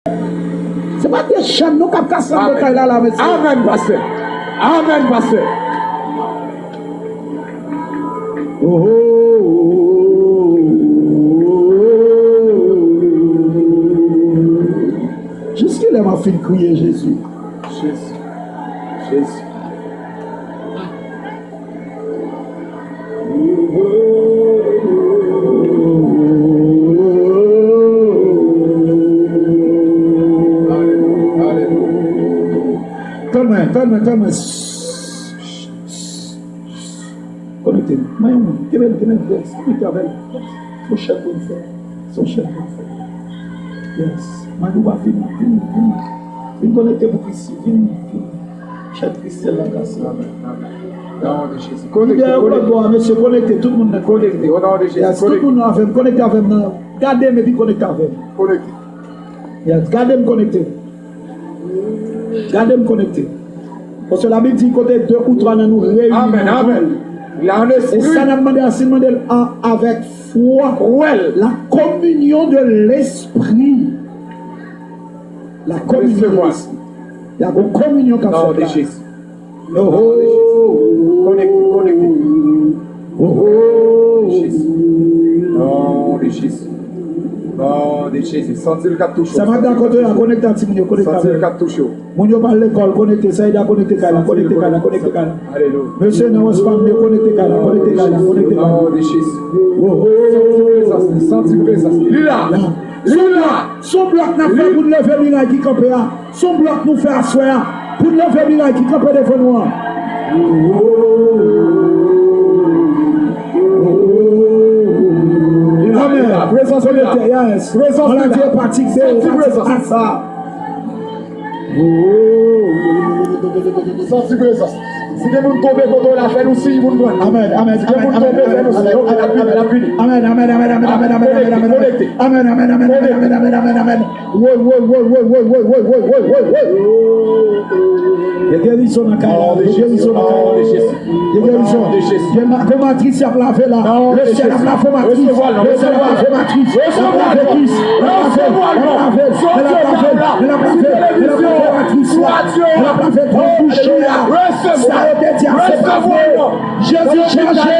C'est pas des chaînes, nous qui cassons le détail là, monsieur. Amen, pasteur. Amen, pasteur. Oh, jusqu'il m'a fait crier Jésus. Jésus. Jésus. Calme. Connectez-nous. Connectez avec son chef de faire. Son chef de faire. Yes. Manou va venir. Viens connecter pour Christ. Viens. Chef Christian la grâce. Nom de Jésus. Monsieur, connectez. Tout le monde est connecté. Au nom de Jésus. Tout le monde est connecté avec nous. Gardez-moi et puis connectez avec nous. Connecté. Yes. Gardez-moi connecté. Gardez-moi connecté. Parce que la Bible dit côté 2 ou 3 dans nous réunissons. Amen, amen. La Et ça n'a demandé avec foi. La communion de l'esprit. La communion de l'esprit. Il y a une communion qui a fait. De Jésus. Connecté. Non de Jésus. Non de Jésus. Sentir le cap touché. Ça m'a dit côté à connecter à Timonio. Sentir le cap touché. Mon yo parle l'école, connecté, ça il a connecté Kala. Alléluia. Monsieur n'a pas connecté Kala. Non de Jésus. Sentir présence. Lila. Son bloc n'a fait pour lever Mirail qui campé là. Son bloc nous fait asseoir pour lever Mirail qui campé devant nous. Amen. Présence de la yes. Présence On a de dit la pratique présence. ça. Sentir présence. Si vous tombez quand on l'a fait, nous si vous nous Amen. Il y a guérison dans le cas. Il y a guérison dans le cas. Il y a guérison. Il y a une formatrice qui a lavé là. Le ciel a la formatrice. Le ciel a la formatrice. Elle a lavé Christ. Elle a lavé. Elle a lavé formatrice là. Elle a lavé grand boucher là. Ça a été dit à ce moment. Jésus changé.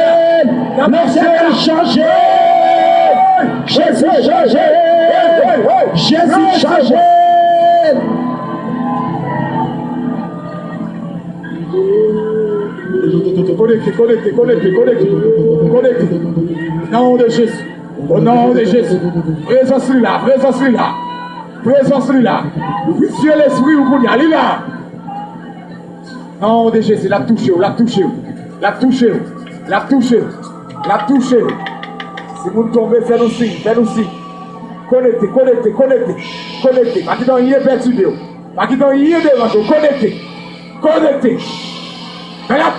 Le ciel a changé. Jésus changé. Jésus changé. Connecté. Nom de Jésus. Au nom de Jésus. Présence là. Dieu l'esprit ou pour y aller là. Nom de Jésus. La touché. Si vous tombez, faites-nous signe. Connecté. Pas qu'il y ait perturbé. Pas qu'il y ait dérangeant. Connecté. Mais la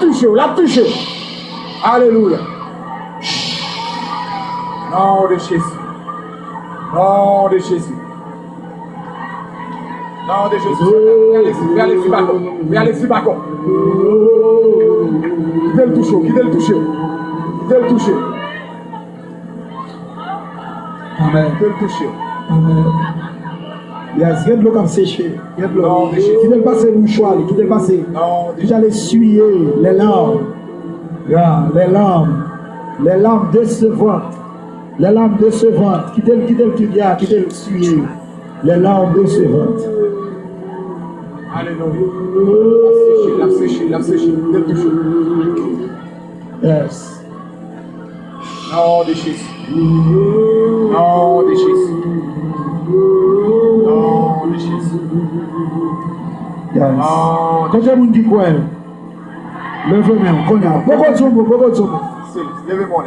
touché. Alléluia. Nom de Jésus. Viens les bacon. Quittez le toucher. Amen. Yes, il y a de l'eau comme séché. Il y a de l'eau. Qui devait passer le mouchoir, qui devait passer. Qui allait essuyer les larmes. Les larmes décevantes. Qui devait essuyer les larmes décevantes. Alléluia. La séché. Yes. Nom de Jésus. Yes. Quand j'ai mon dit quoi? Levez-moi, beaucoup de sommes. Levez-moi.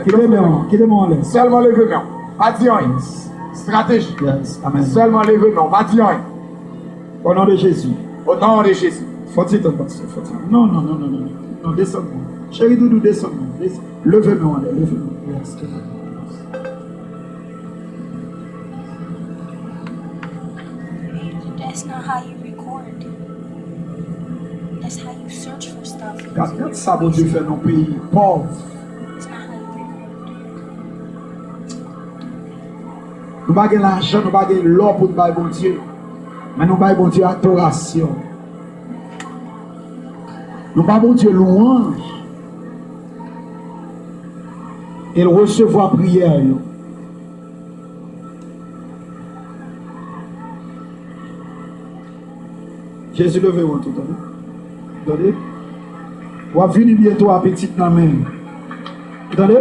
Seulement levez-moi. Pas dire rien. Stratégie. Yes. Amen. Seulement levez-moi. Pas dire rien. Au nom de Jésus. Faut-il te passer? Non, descends-moi. Chérie Doudou, descends-moi. Levez-moi. Yes. That's not how you record. That's how you search for stuff. Quand ça, bon Dieu fait nos pays pauvres. It's not how you record. Nous n'avons pas l'argent, nous n'avons pas l'or pour nous, bon Dieu. Mais nous pas bon Dieu adoration. Nous pas bon Dieu louange. Et recevoir prière. Jésus levé ou tout attendez. On va venir bientôt à petite main. Attendez,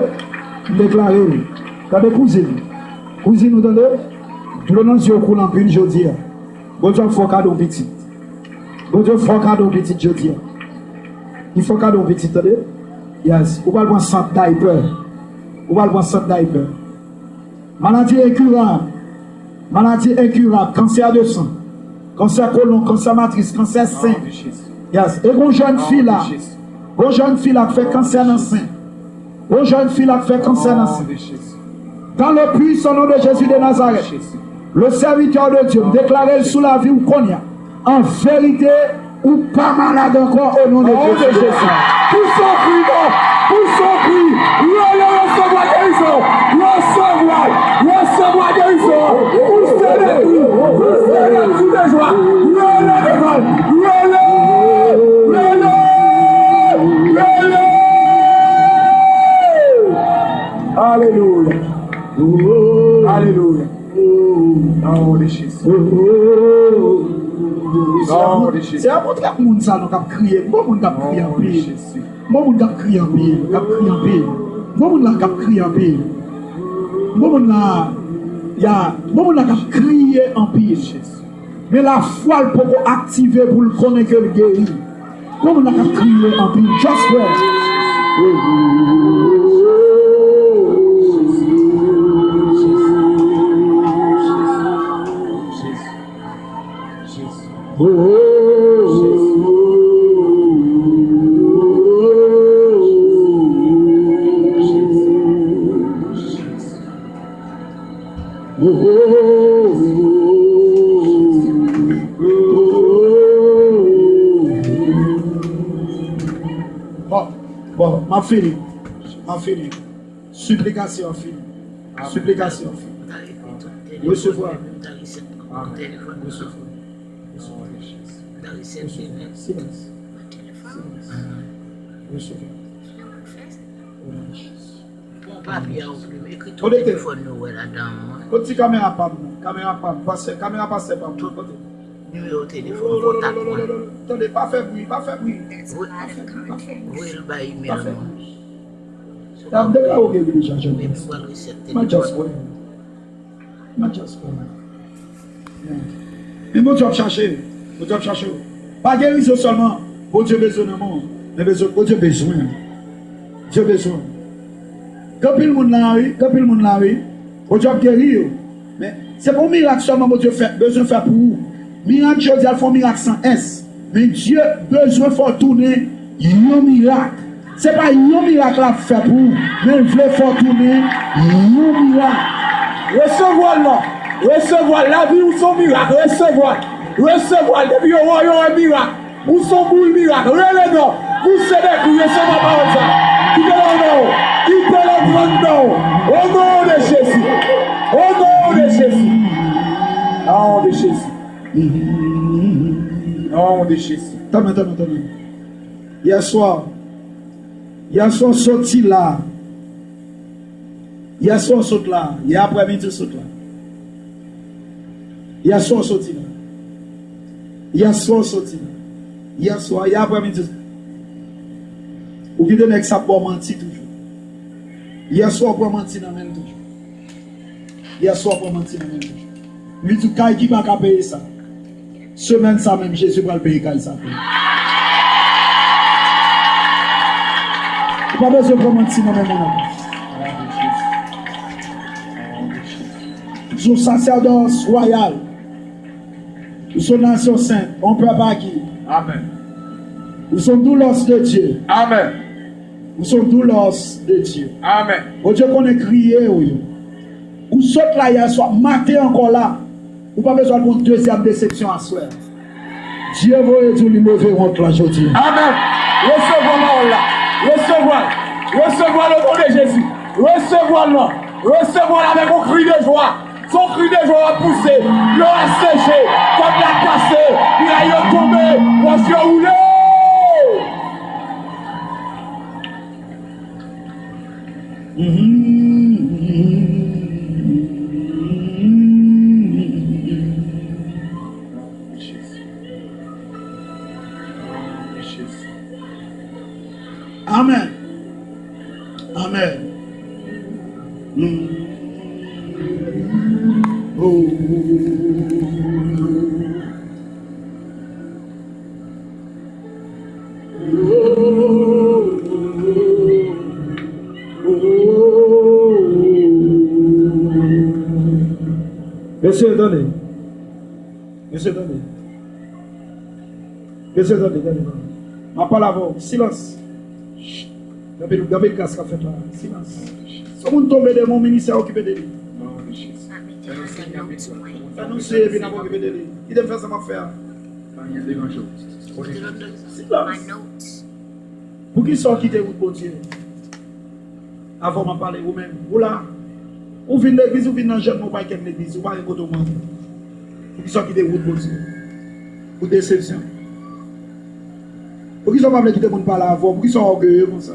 déclarer. Attendez, cousine. Cousine, vous entendez? Le nom de Dieu coule en pile, je dis. Bon Dieu, il faut cadeau petit. Bon Dieu, il faut cadeau petit, je dis. Il faut cadeau petit, attendez? Yes. Vous allez voir centre diaper. Vous allez voir centre diaper. Maladie incurable. Maladie incurable. Cancer de sang. Cancer colon, cancer matrice, cancer sein. Yes. Et une jeune fille là. Une jeune fille là qui fait cancer dans le sein. Une jeune fille là qui fait cancer dans le sein. Dans le puissant nom de Jésus de Nazareth, le serviteur de Dieu déclaré sous la vie ou qu'on y a. En vérité, ou pas malade encore au nom de Jésus. Pour son cri, pour son cri, recevoir guérison, recevoir guérison, pour se les cris de joie, Alléluia. Alléluia. Non, de Jésus. C'est un monde qui a monde ça nous cap crier, bon monde cap crier en pile. Bon monde cap crier en pile, cap crier en pile. Bon monde là cap crier en pile. Bon monde là bon monde là cap crier en pile. Mais la foi elle peut activer pour le connaître que le guéri. Bon monde là cap crier en pile, just Bon, ma fille. Supplication, fille. Supplication, fille. Recevoir. Côté caméra pas, caméra passe pas tout côté. Numéro de téléphone, contact. Attendez, pas faire bruit. Oui, le bail email. T'as déclaré déjà, je Mais pense. pour le recette Not just téléphone. well. Not just well. Mais mon Dieu chercher. Pas guérison seulement. Bon Dieu besoin de moi. Mais bon Dieu besoin. Dieu besoin. Quand le monde là, oui. Bon Dieu guérir. Mais c'est pour miracle seulement bon Dieu besoin de faire pour vous. Miracle, je dis, il faut miracle sans S. Mais Dieu besoin de faire tourner un miracle. Ce n'est pas un miracle à faire pour vous. Mais il veut faire tourner un miracle. Recevoir la vie ou son miracle, recevoir depuis au royaume un miracle, ou son boule miracle, relève-nous, vous savez que recevoir par ça, quittez le nom, au nom de Jésus, au nom de Jésus, nom de Jésus, nom de Jésus. Attends. Hier soir, sorti là. Hier soir, sorti là. Hier après-midi, sorti là. Hier soir, sorti là. Hier après-midi. Ou qui donne que ça pour mentir toujours. Hier soir, pour mentir dans même toujours. Lui, tout cas qui va payer ça. Semaine ça même, Jésus va le payer quand ça. Pas besoin de mentir dans même moment. Son sacerdoce royal. Son nation sainte, on peut pas qui. Amen. Nous sommes tous l'os de Dieu. Amen. Nous sommes tous l'os de Dieu. Amen. Au Dieu qu'on est crié, oui. Ou saute là hier soir, matin encore là. Ou pas besoin de deuxième déception à soi. Dieu va tout lui lever contre la aujourd'hui. Amen. Recevoir le nom de Jésus. Recevoir avec un cri de joie. Son cri de joie a poussé, l'eau a séché, comme la Amen. Amen. Oh. Monsieur, attendez. Monsieur, attendez. Monsieur, attendez. Ma parole avant. Silence. Gardez le casque à faire là. Silence. Si vous tombez de mon ministère occupé de lui. Annoncez et puis n'a pas occupé de lui. Il devait faire ça m'a faire. Silence. Pour qui sont quittés vous pour Dieu? Avant de parler vous-même. Vous là. Vous venez de l'église, vous venez dans le jeune, vous ne pouvez pas l'église, vous ne pouvez pas écouter. Pour qui sont quittés vous pour Dieu? Pour déception. Pour qui sont pas quitter pour parler avant? Pour qui sont orgueilleux comme ça?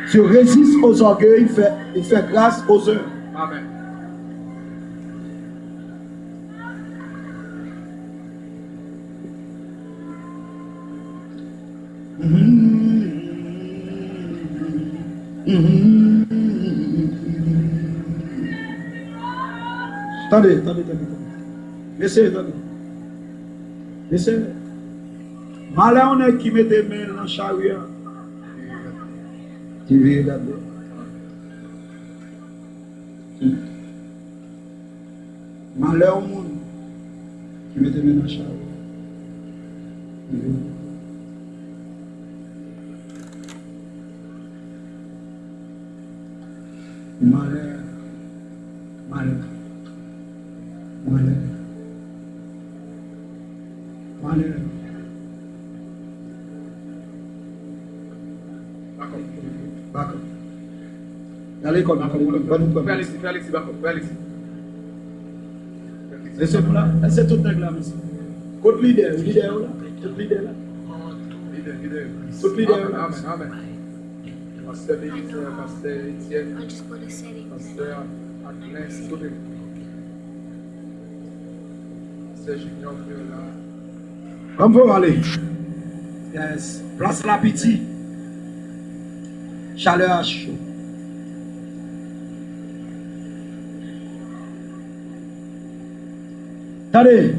Si on résiste aux orgueils, il fait grâce aux heures. Amen. Attendez. Laissez, attendez. Laissez. Malheur on est qui met des mains dans le chariot. Tu veux regarder. Malheur au monde qui met des mains dans le chariot. Malheur. Back up. Allez, comme laissez-vous là. Laissez tout le là, monsieur. Côte leader là. Tout leader là. Tout leader là. Amen. Pasteur Bénédicte, Pasteur Étienne, Pasteur Agnès, Pasteur Junior, là. Comme vous allez. Yes. Place la petite. Chaleur à chaud. Attendez.